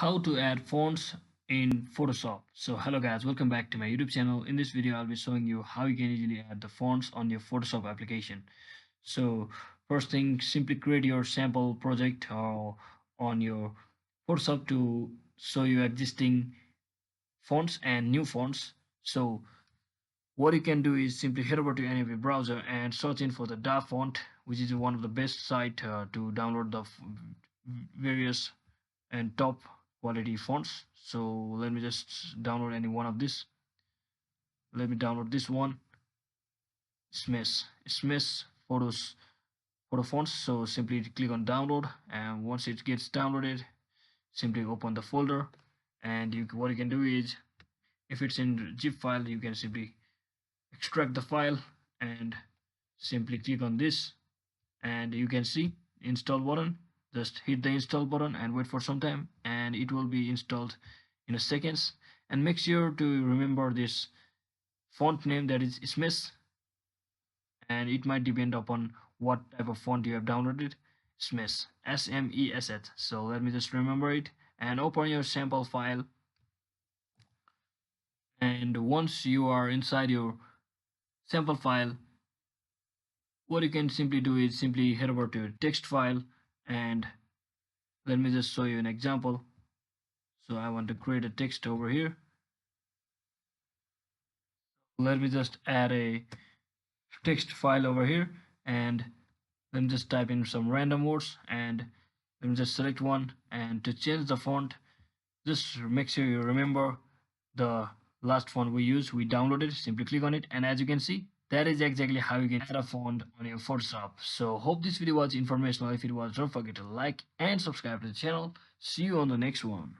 How to add fonts in Photoshop. So hello guys, welcome back to my YouTube channel. In this video I'll be showing you how you can easily add the fonts on your Photoshop application. So first thing, simply create your sample project on your Photoshop to show you existing fonts and new fonts. So what you can do is simply head over to any of your browser and search in for the DA font, which is one of the best site to download the various and top quality fonts. So let me just download any one of this. Let me download this one, Smith photo fonts. So simply click on download, and once it gets downloaded, simply open the folder. And what you can do is, if it's in zip file, you can simply extract the file and simply click on this, and you can see install button. Just hit the install button and wait for some time, and it will be installed in a seconds. And make sure to remember this font name, that is Smith, and it might depend upon what type of font you have downloaded. Smith, Smess. So let me just remember it and open your sample file. And once you are inside your sample file, what you can simply do is simply head over to text file, and let me just show you an example. So I want to create a text over here. Let me just add a text file over here, and let me just type in some random words, and let me just select one. And to change the font, just make sure you remember the last font we downloaded. Simply click on it, and as you can see, that is exactly how you can add a font on your Photoshop. So hope this video was informational. If it was, don't forget to like and subscribe to the channel. See you on the next one.